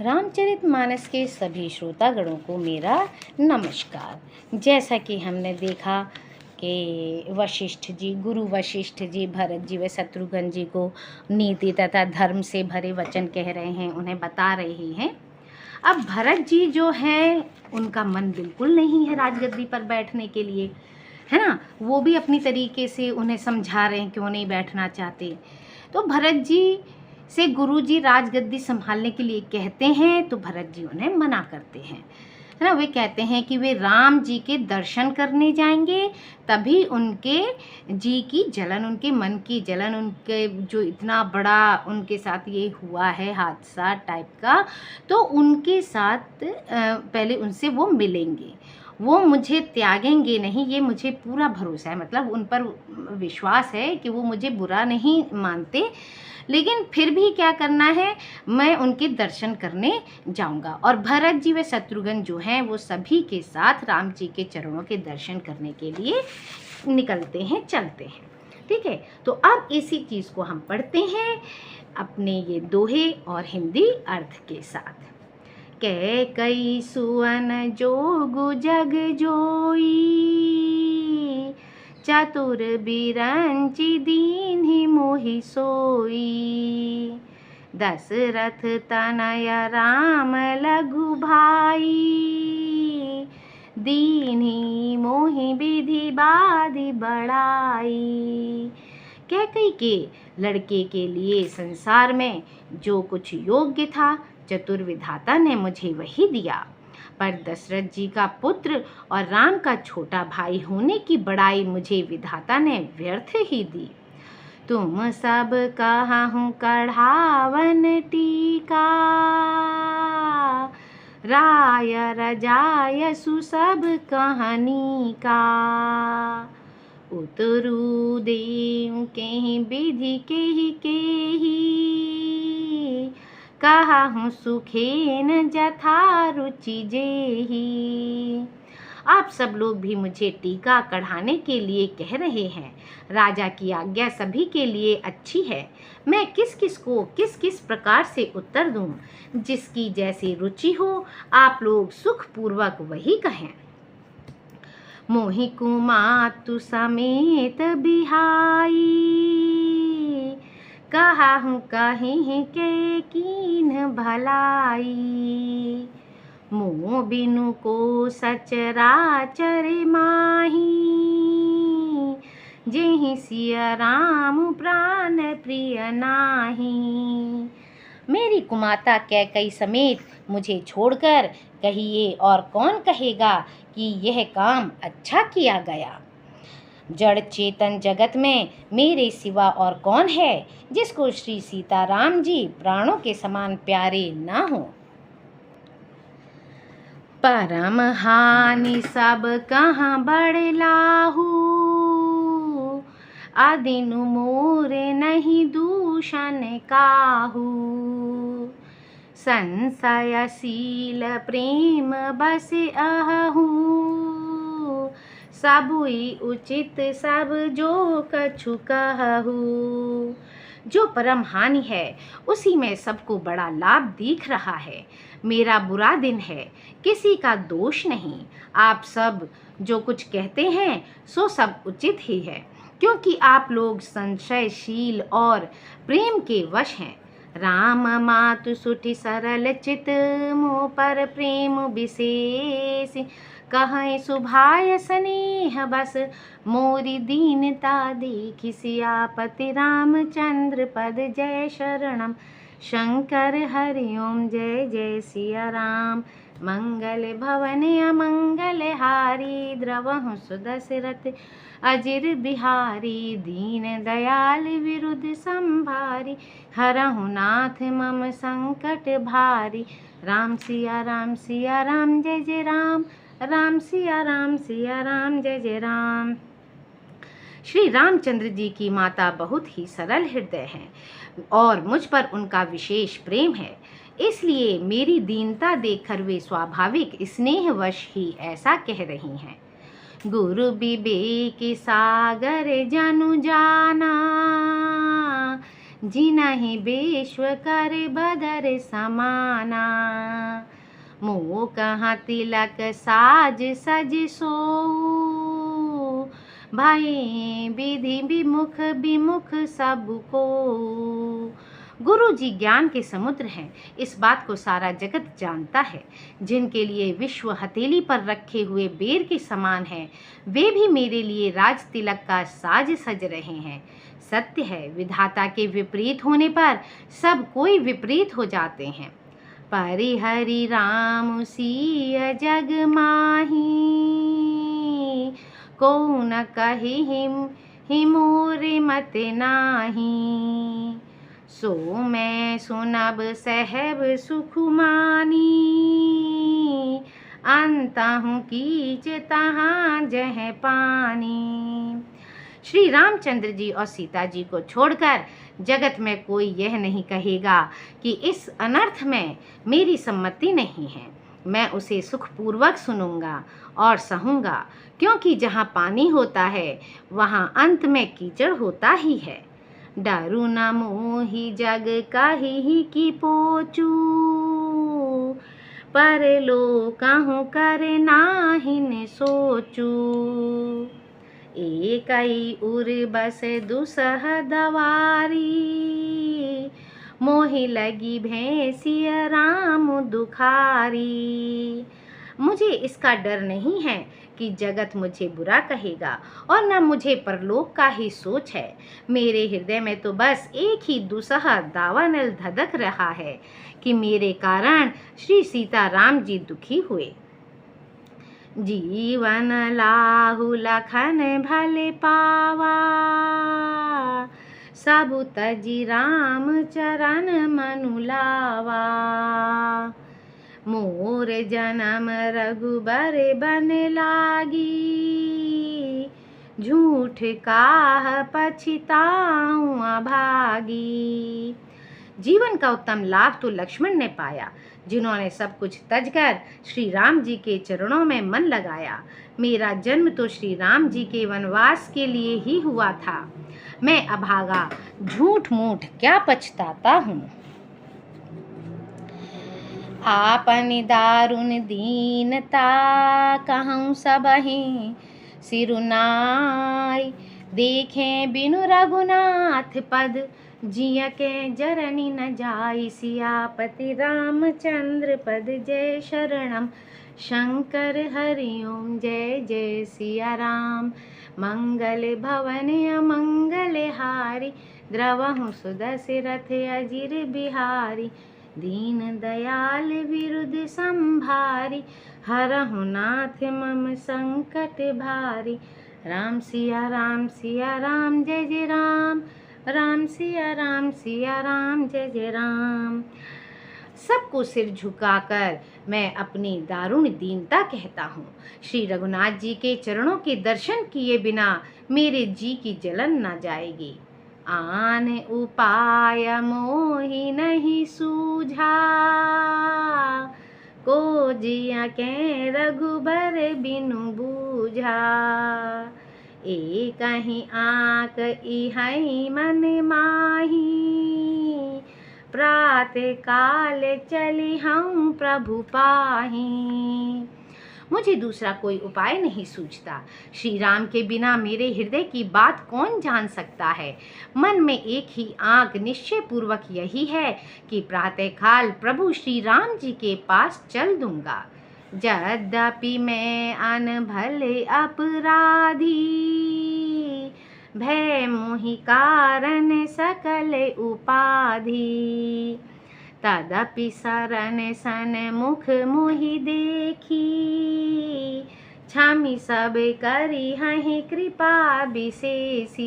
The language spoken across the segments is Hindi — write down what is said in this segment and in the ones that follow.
रामचरितमानस के सभी श्रोतागणों को मेरा नमस्कार। जैसा कि हमने देखा कि वशिष्ठ जी, गुरु वशिष्ठ जी भरत जी व शत्रुघ्न जी को नीति तथा धर्म से भरे वचन कह रहे हैं, उन्हें बता रहे हैं। अब भरत जी जो हैं, उनका मन बिल्कुल नहीं है राजगद्दी पर बैठने के लिए, है ना। वो भी अपनी तरीके से उन्हें समझा रहे हैं क्यों नहीं बैठना चाहते। तो भरत जी से गुरु जी राजगद्दी संभालने के लिए कहते हैं, तो भरत जी उन्हें मना करते हैं, है ना। वे कहते हैं कि वे राम जी के दर्शन करने जाएंगे, तभी उनके जी की जलन, उनके मन की जलन, उनके जो इतना बड़ा उनके साथ ये हुआ है हादसा टाइप का, तो उनके साथ पहले उनसे वो मिलेंगे, वो मुझे त्यागेंगे नहीं, ये मुझे पूरा भरोसा है। मतलब उन पर विश्वास है कि वो मुझे बुरा नहीं मानते, लेकिन फिर भी क्या करना है, मैं उनके दर्शन करने जाऊंगा। और भरत जी व शत्रुघ्न जो हैं, वो सभी के साथ राम जी के चरणों के दर्शन करने के लिए निकलते हैं, चलते हैं। ठीक है, तो अब इसी चीज़ को हम पढ़ते हैं अपने ये दोहे और हिंदी अर्थ के साथ। कैकई सुवन जोगु जग जोई, चतुर बिरंचि दीन्हि मोहि सोई। दशरथ तनय राम लघु भाई, दीन्हि मोहि विधि बाधि बढ़ाई। कैकई के लड़के के लिए संसार में जो कुछ योग्य था, चतुर विधाता ने मुझे वही दिया, पर दशरथ जी का पुत्र और राम का छोटा भाई होने की बड़ाई मुझे विधाता ने व्यर्थ ही दी। तुम सब कहाहु कढ़ावन टीका, राय रजाय सुसब कहानी का। उतरू देव केहि विधि केहि, कहाहु सुखेन जथा रुचि जेहि। आप सब लोग भी मुझे टीका कढ़ाने के लिए कह रहे हैं। राजा की आज्ञा सभी के लिए अच्छी है। मैं किस किस को किस किस प्रकार से उत्तर दूं, जिसकी जैसी रुचि हो आप लोग सुखपूर्वक वही कहें। मोहि कुमातु समेत बिहाई, कहाहु कहीं के कीन भलाई। मोह बिनु को सचराचर माही, जेहि सिया राम प्राण प्रिय नाही। मेरी कुमाता कैकई समेत मुझे छोड़कर कहिए और कौन कहेगा कि यह काम अच्छा किया गया। जड़ चेतन जगत में मेरे सिवा और कौन है जिसको श्री सीताराम जी प्राणों के समान प्यारे ना हो। परम हानि सब कहाँ बढ़लाहू, आदिनु मोरे नहीं दूषण काहू। संशयशील प्रेम बस अहू, सबुई उचित सब जो कछु कहू। जो परम हानि है उसी में सबको बड़ा लाभ दिख रहा है। मेरा बुरा दिन है, किसी का दोष नहीं। आप सब जो कुछ कहते हैं सो सब उचित ही है, क्योंकि आप लोग संशयशील और प्रेम के वश हैं। राम मातु सुठि सरल चित, मोह पर प्रेम विशेष। कहें सुभाय स्नेह बस, मोरी दीनता देखि सियापति रामचंद्र पद जय शरणम। शंकर हरि ओम जय जय सिया राम। मंगल भवन अमंगल हारी, द्रवहु सुदशरथ अजिर बिहारी। दीन दयाल विरुद्ध संभारी, हरहु नाथ मम संकट भारी। राम सिया राम जय जय राम, राम सिया राम जय जय राम। श्री रामचंद्र जी की माता बहुत ही सरल हृदय हैं और मुझ पर उनका विशेष प्रेम है, इसलिए मेरी दीनता देखकर वे स्वाभाविक स्नेहवश ही ऐसा कह रही हैं। गुरु विवेक सागर जनु जाना, जिनहि विश्व कर बदर समाना। मोह कहाँ तिलक साज सज सोऊ, भई विधि विमुख विमुख सबको। गुरु जी ज्ञान के समुद्र हैं, इस बात को सारा जगत जानता है। जिनके लिए विश्व हथेली पर रखे हुए बेर के समान है, वे भी मेरे लिए राज तिलक का साज सज रहे हैं। सत्य है, विधाता के विपरीत होने पर सब कोई विपरीत हो जाते हैं। परिहरि राम सिय जग माही, को न कहि हिमोर मत नाही। सो मैं सुनब सहब सुख मानी, अंतहु कीच तहाँ जह पानी। श्री रामचंद्र जी और सीता जी को छोड़कर जगत में कोई यह नहीं कहेगा कि इस अनर्थ में मेरी सम्मति नहीं है। मैं उसे सुखपूर्वक सुनूंगा और सहूंगा, क्योंकि जहाँ पानी होता है वहाँ अंत में कीचड़ होता ही है। डरू न मोहि जग कहि की पोचू, परलोकहु कर नाहिन सोचू। एकई उर बस दुसह दवारी, मोहि लगी भैंसिया राम दुखारी। मुझे इसका डर नहीं है कि जगत मुझे बुरा कहेगा, और न मुझे परलोक का ही सोच है। मेरे हृदय में तो बस एक ही दुसह दावानल धधक रहा है कि मेरे कारण श्री सीता राम जी दुखी हुए। जीवन लाहु लखन भले पावा, सबु तजी राम चरण मनु लावा। मोर जन्म रघुबर बन लागी, झूठ काह पछिताऊं अभागी। जीवन का उत्तम लाभ तो लक्ष्मण ने पाया, जिन्होंने सब कुछ तजकर श्री राम जी के चरणों में मन लगाया। मेरा जन्म तो श्री राम जी के वनवास के लिए ही हुआ था। मैं अभागा झूठ मूठ क्या पछताता हूँ। आपन दारुण दीनता कहूँ सबहि सिरुनाई, देखें बिनु रघुनाथ पद जिय के जरनी न जाई। सियापति रामचंद्र पद जय शरणम, शंकर हरिओम जय जय सिया राम। मंगल भवन अमंगल हारी, द्रवहु सुदशरथ अजिर बिहारी। दीन दयाल विरुद्ध संभारी, हरहु नाथ मम संकट भारी। राम सिया राम जय जय राम, राम सिया राम जय जय राम। सबको सिर झुकाकर मैं अपनी दारुण दीनता कहता हूँ। श्री रघुनाथ जी के चरणों के दर्शन किए बिना मेरे जी की जलन न जाएगी। आन उपाय मोहि नहीं सूझा, को जिया के रघुबर बिनु बूझा। एक ही आँख इहै मन माही, प्रातः काल चली हूँ प्रभु पाही। मुझे दूसरा कोई उपाय नहीं सूझता। श्री राम के बिना मेरे हृदय की बात कौन जान सकता है। मन में एक ही आंक निश्चय पूर्वक यही है कि प्रातःकाल प्रभु श्री राम जी के पास चल दूंगा। यद्यपि मैं अनभले अपराधी, भय मोहि कारण सकल उपाधि। तदपि शरण सन मुख मोहि देखी, क्षमि सब करी हहि कृपा विशेषी।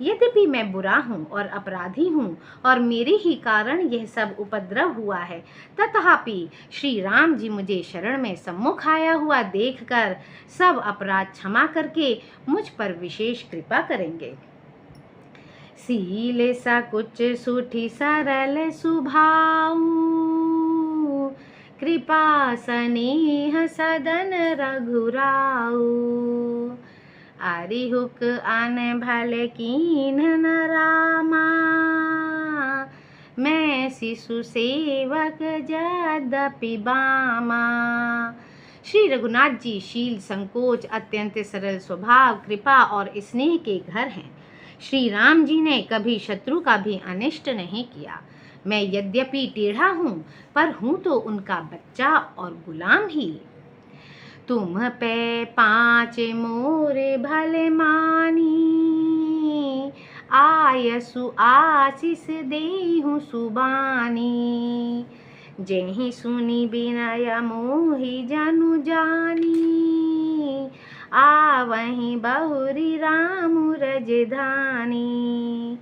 यद्यपि मैं बुरा हूँ और अपराधी हूँ और मेरे ही कारण यह सब उपद्रव हुआ है, तथापि श्री राम जी मुझे शरण में सम्मुख आया हुआ देखकर सब अपराध क्षमा करके मुझ पर विशेष कृपा करेंगे। सील सकुच सुठी सरल सुभाऊ, कृपा स्नेह सदन रघुराऊ। अरिहुक अन भल कीन्ह न रामा, मैं शिशु सेवक यद्यपि बामा। श्री रघुनाथ जी शील, संकोच, अत्यंत सरल स्वभाव, कृपा और स्नेह के घर हैं। श्री राम जी ने कभी शत्रु का भी अनिष्ट नहीं किया। मैं यद्यपि टेढ़ा हूँ, पर हूँ तो उनका बच्चा और गुलाम ही। तुम पे पाँच मोरे भले मानी, आयसु आशीष देहु सुबानी। जेहि सुनी बिनय मोहि जनु जानी, आवहि बहुरी राम रजधानी।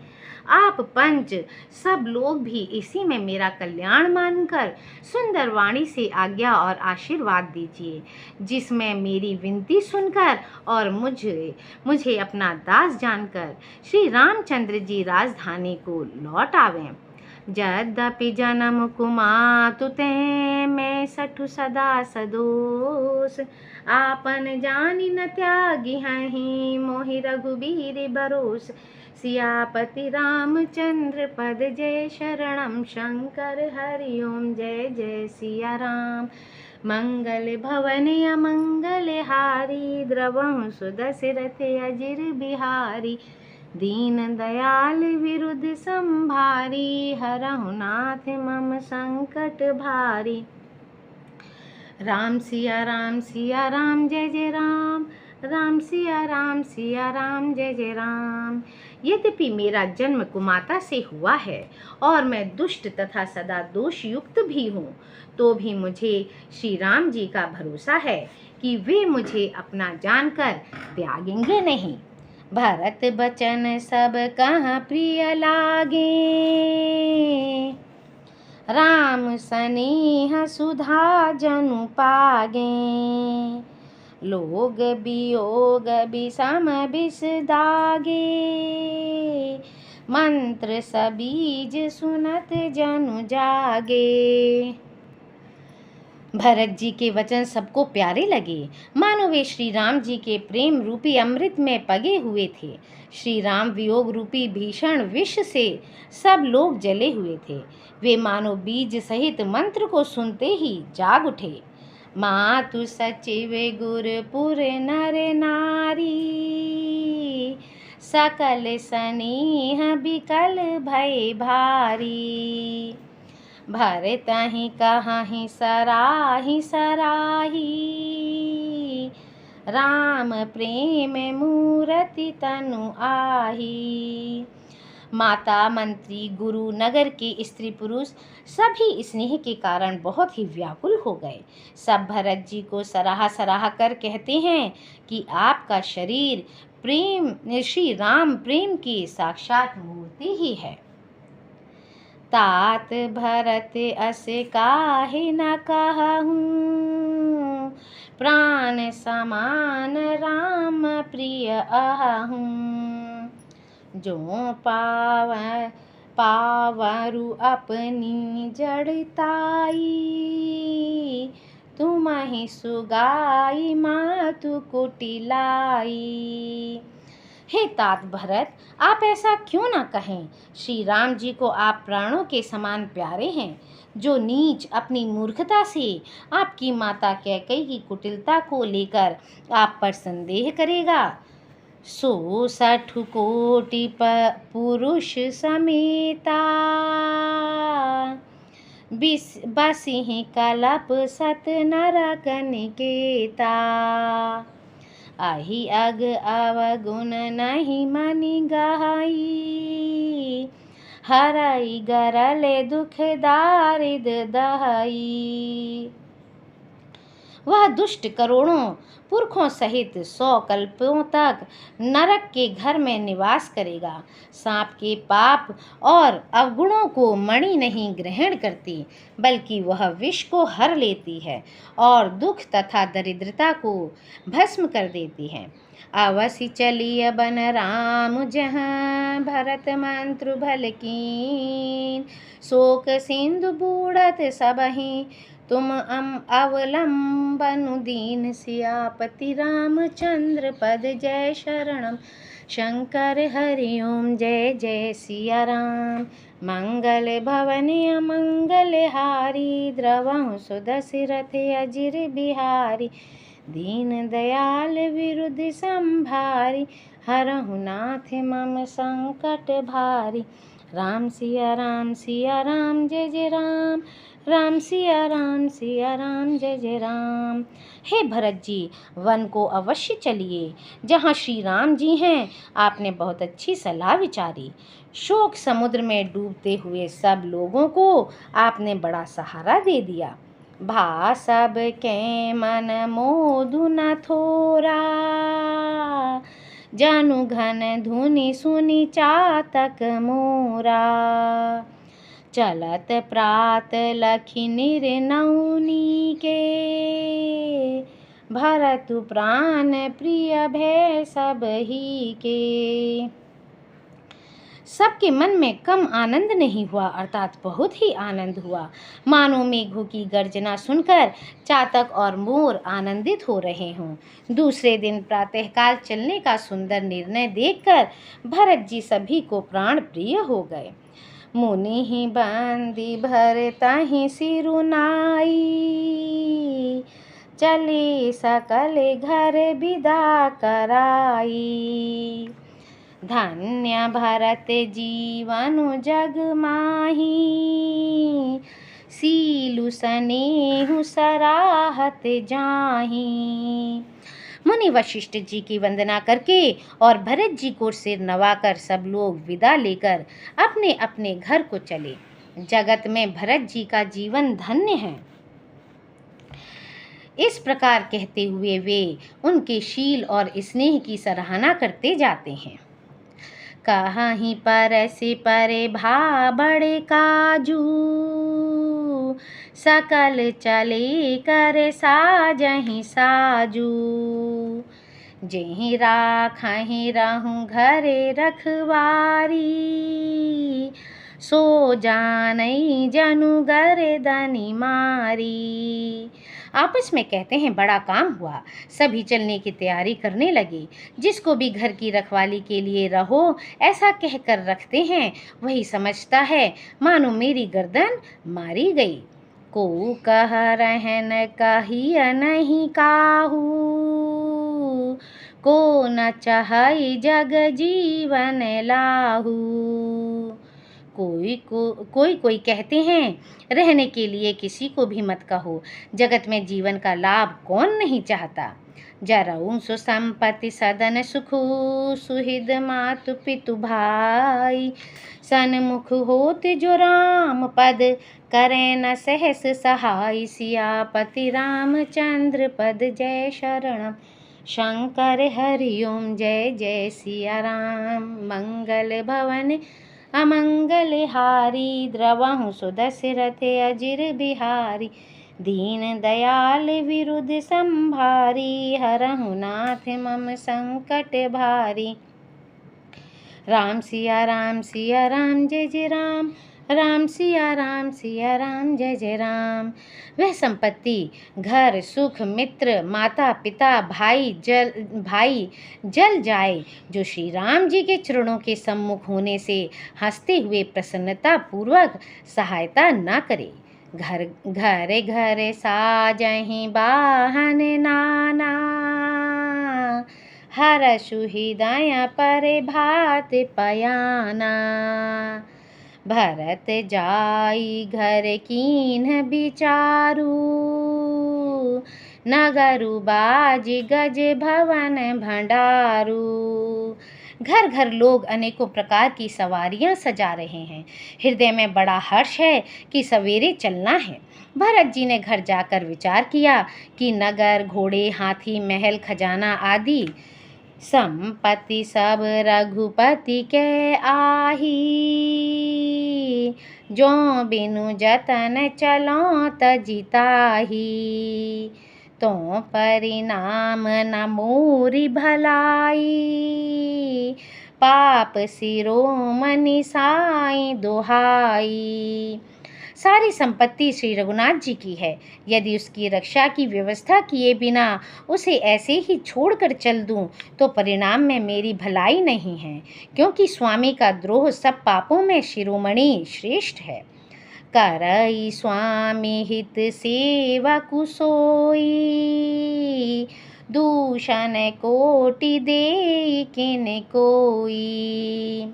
आप पंच सब लोग भी इसी में मेरा कल्याण मानकर सुंदर वाणी से आज्ञा और आशीर्वाद दीजिए, जिसमें मेरी विनती सुनकर और मुझे अपना दास जानकर श्री रामचंद्र जी राजधानी को लौट आवें। यद्यपि जन्म कुमातु ते मैं सठु सदा सदोष, आपन जानि न त्यागी हहीं मोहि रघुबीर भरोस। सियापति रामचंद्र पद जय शरणम, शंकर हरि ओम जय जय सिया राम। मंगल भवन अमंगल हारी, द्रवहु सुदशरथ अजिर बिहारी। दीन दयाल विरुद्ध संभारी, हरहु नाथ मम संकट भारी। राम सिया राम जय जय राम, राम सिया राम जय जय राम। यद्यपि मेरा जन्म कुमाता से हुआ है और मैं दुष्ट तथा सदा दोष युक्त भी हूँ, तो भी मुझे श्री राम जी का भरोसा है कि वे मुझे अपना जानकर त्यागेंगे नहीं। भरत बचन सब कहाँ प्रिय लागे, राम सनेह सुधा जनु पागे। लोग वियोग विषम विष दागे, मंत्र सबीज सुनत जनु जागे। भरत जी के वचन सबको प्यारे लगे, मानो वे श्री राम जी के प्रेम रूपी अमृत में पगे हुए थे। श्री राम वियोग रूपी भीषण विष से सब लोग जले हुए थे। वे मानो बीज सहित मंत्र को सुनते ही जाग उठे। मातु सचिव गुरपुर नर नारी, सकल स्नेह बिकल भय भारी। भरतहि कहाहि सराहि सराही, राम प्रेम मूरति तनु आही। माता, मंत्री, गुरु, नगर के स्त्री पुरुष सभी स्नेह के कारण बहुत ही व्याकुल हो गए। सब भरत जी को सराहा सराहा कर कहते हैं कि आपका शरीर प्रेम, श्री राम प्रेम की साक्षात मूर्ति ही है। तात भरत अस काहे न कहूँ, प्राण समान राम प्रिय अहूँ। जो पावरु अपनी जड़ताई, तुम्हि सुगाई मातु कुटिलाई। हे तात भरत, आप ऐसा क्यों ना कहें। श्री राम जी को आप प्राणों के समान प्यारे हैं। जो नीच अपनी मूर्खता से आपकी माता कैकेयी की कुटिलता को लेकर आप पर संदेह करेगा, सो 60 कोटि पुरुष समेता, बसिहि कलप सत नरक निकेता। आही अग अवगुण नहीं मनि गहाई, हरई गरले दुख दारिद दहाई। वह दुष्ट करोड़ों पुरखों सहित 100 कल्पों तक नरक के घर में निवास करेगा। सांप के पाप और अवगुणों को मणि नहीं ग्रहण करती, बल्कि वह विष को हर लेती है और दुख तथा दरिद्रता को भस्म कर देती है। अवसि चलिय बन राम जहाँ, भरत मंत्रु भल कीन। शोक सिंधु बूढ़त सबहि, तुम अवलंबनु दीन। सियापति रामचंद्र पद जय शरणम, शंकर हरि ओम जय जय सिया राम। मंगल भवन अमंगल हारी द्रवहु सुदशरथ अजिर बिहारी। दीन दयाल विरुद्ध संभारी हरहु नाथ मम संकट भारी। राम सिया राम जय जय राम। राम सिया राम जय जय राम। हे भरत जी, वन को अवश्य चलिए, जहाँ श्री राम जी हैं। आपने बहुत अच्छी सलाह विचारी। शोक समुद्र में डूबते हुए सब लोगों को आपने बड़ा सहारा दे दिया। भा सब के मन मोदु न थोरा, जानु घन धुनि सुनि चातक मोरा। चलत प्रात लखि निर्नौनी के, भरतु प्राण प्रिय भय सब ही के। सबके मन में कम आनंद नहीं हुआ, अर्थात बहुत ही आनंद हुआ। मानो मेघों की गर्जना सुनकर चातक और मोर आनंदित हो रहे हों। दूसरे दिन प्रातःकाल चलने का सुंदर निर्णय देखकर भरत जी सभी को प्राण प्रिय हो गए। मुनि ही बंदी भरतहि सिरुनाई, चले सकल घर विदा कराई। धन्य भरत जीवनु जग माही, सीलु सनेहु सराहत जाही। मुनि वशिष्ठ जी की वंदना करके और भरत जी को सिर नवाकर सब लोग विदा लेकर अपने अपने घर को चले। जगत में भरत जी का जीवन धन्य है। इस प्रकार कहते हुए वे उनके शील और स्नेह की सराहना करते जाते हैं। कहीं परसि परे भा बड़े काजू, सकल चले कर साजहि साजू। जेहि राखहि रहूं घरे रखवारी, सो जानई जनु गर्दनि मारी। आपस में कहते हैं बड़ा काम हुआ। सभी चलने की तैयारी करने लगे। जिसको भी घर की रखवाली के लिए रहो ऐसा कहकर रखते हैं, वही समझता है मानो मेरी गर्दन मारी गई। को कह रहन कहिय नहीं काहू, को न चाहई जग जीवन लाहू। कोई कहते हैं रहने के लिए किसी को भी मत कहो, जगत में जीवन का लाभ कौन नहीं चाहता। जरऊं सुसंपत्ति सदन सुखु, सुहृद मातु पितु भाई। सन्मुख होत जो राम पद, करे न सहस सहाय। सियापति रामचंद्र पद जय शरणम, शंकर हरि ओम जय जय सिया राम। मंगल भवन अमंगल हारी, द्रवहु सुदशरथ अजिर बिहारी। दीन दयाल विरुद्ध संभारी, हरहु नाथ मम संकट भारी। राम सिया राम जय जय राम। राम सिया राम जय जय राम। वह संपत्ति, घर, सुख, मित्र, माता पिता, भाई जल जाए जो श्री राम जी के चरणों के सम्मुख होने से हंसते हुए प्रसन्नता पूर्वक सहायता न करे। घर घर साजहि बाहन नाना, हरषु हृदय पर भात पयाना। भरत जाई घर कीन्ह विचारू, नगरु बाज गज भवन भंडारू। घर घर लोग अनेकों प्रकार की सवारियां सजा रहे हैं। हृदय में बड़ा हर्ष है कि सवेरे चलना है। भरत जी ने घर जाकर विचार किया कि नगर, घोड़े, हाथी, महल, खजाना आदि संपत्ति सब रघुपति के आही। जो बिनु जतन चलो तजिताही, तो परिणाम न मोरी भलाई। पाप सिरोमणि साई दुहाई। सारी संपत्ति श्री रघुनाथ जी की है। यदि उसकी रक्षा की व्यवस्था किए बिना उसे ऐसे ही छोड़कर चल दूं तो परिणाम में मेरी भलाई नहीं है, क्योंकि स्वामी का द्रोह सब पापों में शिरोमणि श्रेष्ठ है। करई स्वामी हित सेवा कुसोई, दूषण कोटि दे किन कोई।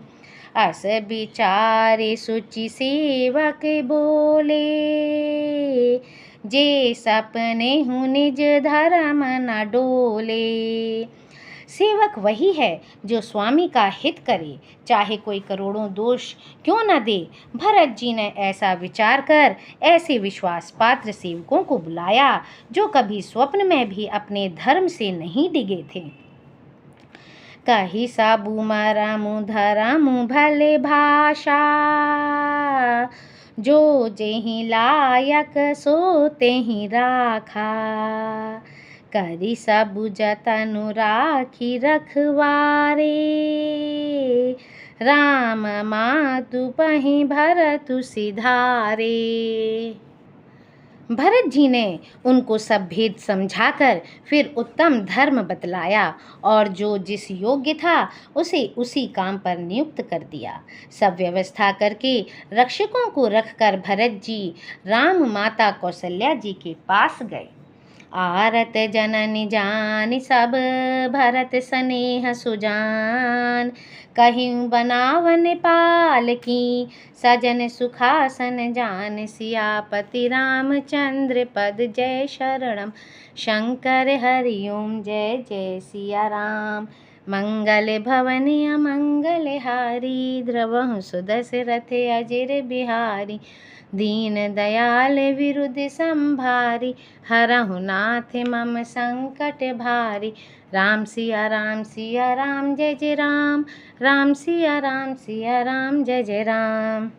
अस विचारे सुचि सेवक बोले, जे सपने हूँ निज धर्म न डोले। सेवक वही है जो स्वामी का हित करे, चाहे कोई करोड़ों दोष क्यों न दे। भरत जी ने ऐसा विचार कर ऐसे विश्वास पात्र सेवकों को बुलाया जो कभी स्वप्न में भी अपने धर्म से नहीं डिगे थे। कही साबु मरमु धरमु भले भाषा, जो जेहि लायक सो तेहि राखा। करी सबु जतनु राखी रखवारे, राम मातु पहि भरतु सिधारे। भरत जी ने उनको सब भेद समझाकर फिर उत्तम धर्म बतलाया और जो जिस योग्य था उसे उसी काम पर नियुक्त कर दिया। सब व्यवस्था करके रक्षकों को रखकर भरत जी राम माता कौशल्या जी के पास गए। आरत जननी जान सब भरत स्नेह सुजान, कहीं बनावन पाल की सजन सुखासन जान। सियापति रामचंद्र पद जय शरणम, शंकर हरिओम जय जय सिया राम। मंगल भवन अमंगल हारी, द्रवहु सुदशरथ अजिर बिहारी। दीन दयाल विरुद्ध संभारी, हरहु नाथ मम संकट भारी। राम सिया राम जय जय राम, राम सिया राम जय जय राम।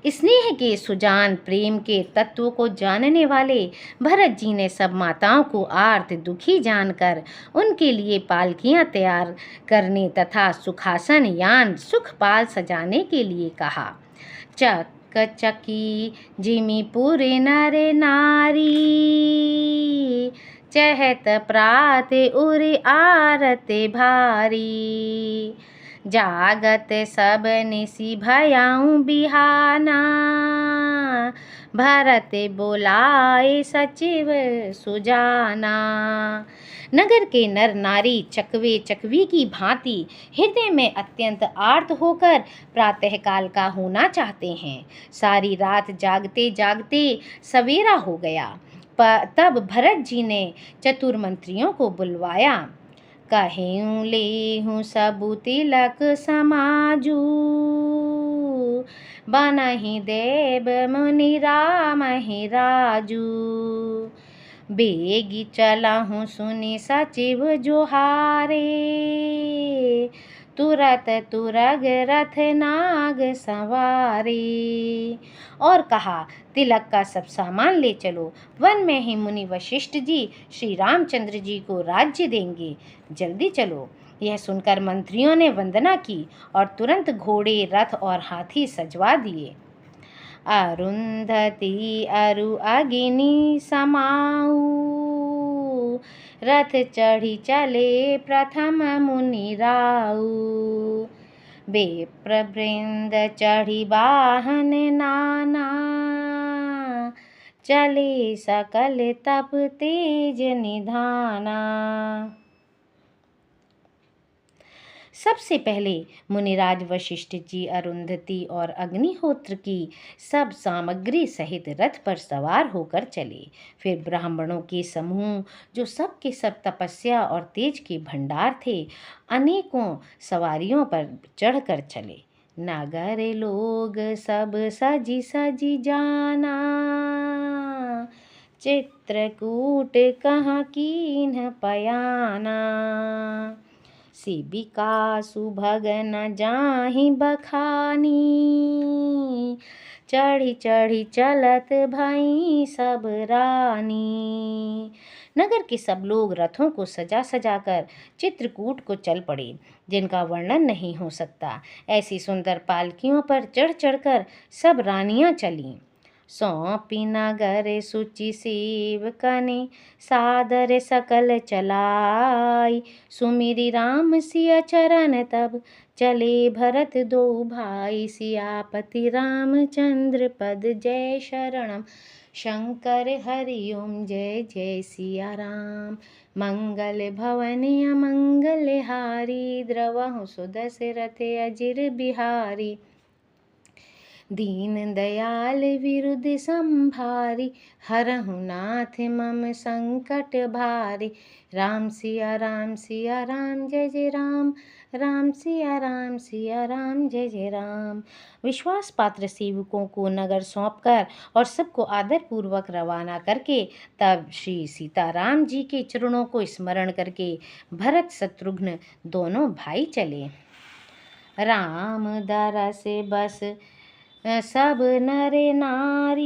स्नेह के सुजान प्रेम के तत्व को जानने वाले भरत जी ने सब माताओं को आर्त दुखी जानकर उनके लिए पालकियां तैयार करने तथा सुखासन यान सुखपाल सजाने के लिए कहा। चक चकी जिमीपुर नर नारी, चहत प्रात उर आरत भारी। जागत सब निसी भयाऊं बिहाना, भरत बोलाए सचिव सुजाना। नगर के नर नारी चकवे चकवी की भांति हृदय में अत्यंत आर्त होकर प्रातःकाल का होना चाहते हैं। सारी रात जागते जागते सवेरा हो गया। तब भरत जी ने चतुर मंत्रियों को बुलवाया। कहें लेहूँ सबु तिलक समाजू, बनहि देव मुनि रामहि राजू। बेगी चलहूँ सुनि सचिव जोहारे, तुरत तुरग रथ नाग सवारे। और कहा, तिलक का सब सामान ले चलो, वन में ही मुनि वशिष्ठ जी श्री रामचंद्र जी को राज्य देंगे, जल्दी चलो। यह सुनकर मंत्रियों ने वंदना की और तुरंत घोड़े रथ और हाथी सजवा दिए। अरुंधति अरु अग्नि समाऊ, रथ चढ़ी चले प्रथम मुनि राऊ। बेप्र वृंद चढ़ी वाहन नाना, चले सकल तप तेज निधाना। सबसे पहले मुनिराज वशिष्ठ जी अरुंधति और अग्निहोत्र की सब सामग्री सहित रथ पर सवार होकर चले। फिर ब्राह्मणों के समूह जो सब के सब तपस्या और तेज के भंडार थे, अनेकों सवारियों पर चढ़कर चले। नगर लोग सब सजी सजी जाना, चित्रकूट कहाँ कीन्ह पयाना। सेविका सुभग न जाहि बखानी, चढ़ी चढ़ी चलत भई सब रानी। नगर के सब लोग रथों को सजा सजा कर चित्रकूट को चल पड़े, जिनका वर्णन नहीं हो सकता। ऐसी सुंदर पालकियों पर चढ़ चढ़कर सब रानियां चलीं। सौंपी नगर सुचि सेवकने, सादर सकल चलाई। सुमिरि राम सिया चरण तब, चले भरत दो भाई। सियापति रामचंद्र पद जय शरणम, शंकर हरि ओम जय जय सिया राम। मंगल भवन अमंगल हारी, द्रवहु सुदशरथ अजिर बिहारी। दीन दयाल विरुद्ध संभारी, हरहु नाथ मम संकट भारी। राम सिया राम जय जय राम, राम सिया राम जय जय राम। विश्वास पात्र सेवकों को नगर सौंपकर और सबको आदर पूर्वक रवाना करके तब श्री सीताराम जी के चरणों को स्मरण करके भरत शत्रुघ्न दोनों भाई चले। राम दरस बस सब नर नारी,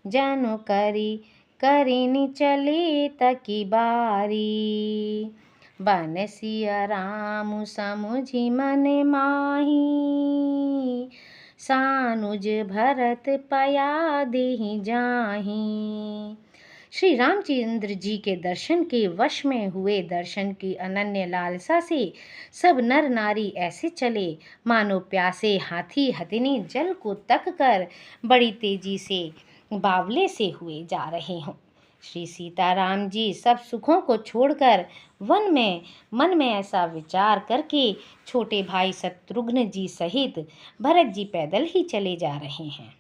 जनु करी करिनि चले तकी बारी। बन सिया राम समुझि मन माही, सानुज भरत पया देहि जाहि। श्री रामचंद्र जी के दर्शन के वश में हुए दर्शन की अनन्य लालसा से सब नर नारी ऐसे चले मानो प्यासे हाथी हथिनी जल को तक कर बड़ी तेजी से बावले से हुए जा रहे हों। श्री सीताराम जी सब सुखों को छोड़कर मन में ऐसा विचार करके छोटे भाई शत्रुघ्न जी सहित भरत जी पैदल ही चले जा रहे हैं।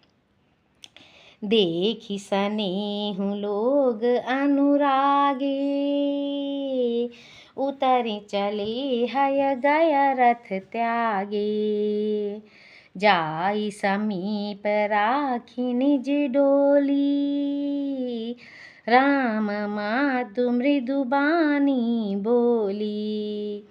देखि सनेहु लोग अनुरागे, उतरि चले हय गय रथ त्यागे। जाई समीप राखी निज डोली, राम मातु मृदु बानी बोली।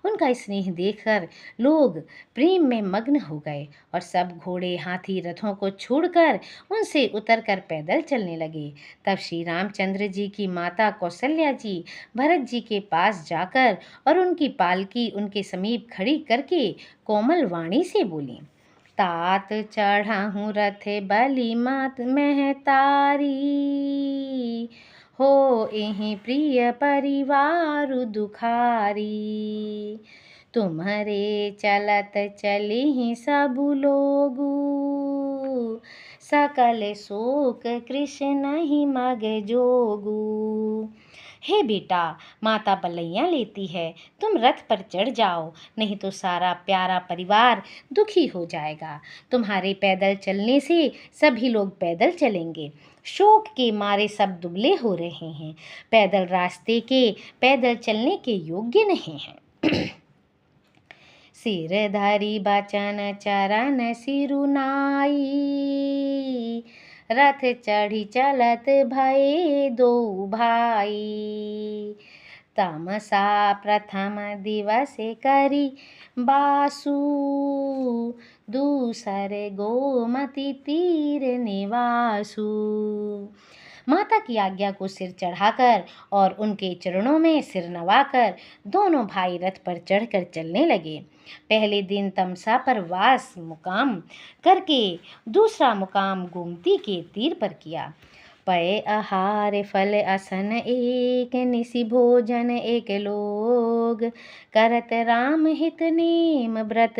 उनका स्नेह देखकर लोग प्रेम में मग्न हो गए और सब घोड़े हाथी रथों को छोड़कर उनसे उतरकर पैदल चलने लगे। तब श्री रामचंद्र जी की माता कौशल्या जी भरत जी के पास जाकर और उनकी पालकी उनके समीप खड़ी करके कोमल वाणी से बोली, तात चढ़ाहूँ रथ बलि मात महतारी, हो एहि प्रिय परिवार दुखारी। तुम्हारे चलत चलिहि सबु लोगु, सकल शोक कृष्ण ही मग जोगु। हे बेटा, माता बलैया लेती है, तुम रथ पर चढ़ जाओ, नहीं तो सारा प्यारा परिवार दुखी हो जाएगा। तुम्हारे पैदल चलने से सभी लोग पैदल चलेंगे। शोक के मारे सब दुबले हो रहे हैं, पैदल रास्ते के पैदल चलने के योग्य नहीं हैं। सिर धरि बचन चरण सिरुनाई, रथ चढ़ी चलत भये दो भाई। तमसा प्रथम दिवस करी बासु, दूसर गोमती तीर निवासु। माता की आज्ञा को सिर चढ़ाकर और उनके चरणों में सिर नवाकर दोनों भाई रथ पर चढ़कर चलने लगे। पहले दिन तमसा पर वास मुकाम करके दूसरा मुकाम गोमती के तीर पर किया। पय आहार फल असन एक, निसि भोजन एक लोग। करत राम हित नेम व्रत,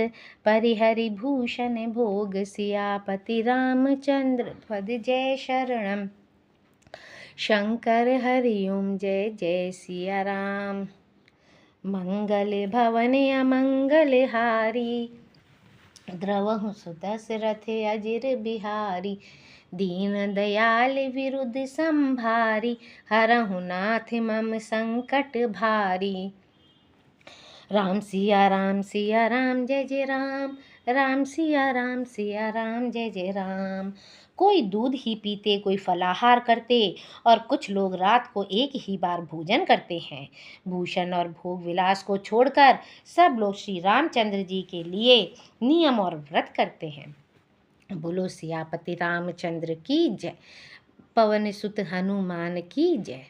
परिहरि भूषण भोग। सियापति रामचंद्र पद जय शरणम, शंकर हरि ओम जय जय सिया राम। मंगल भवन अमंगल हारी, द्रवहु सुदशरथ अजिर बिहारी। दीन दयाल विरुद्ध संभारी, हरहु नाथ मम संकट भारी। राम सिया राम जय जय राम, राम सिया राम जय जय राम। कोई दूध ही पीते, कोई फलाहार करते और कुछ लोग रात को एक ही बार भोजन करते हैं। भूषण और भोग विलास को छोड़कर सब लोग श्री रामचंद्र जी के लिए नियम और व्रत करते हैं। बोलो सियापति रामचंद्र की जय। पवन सुत हनुमान की जय।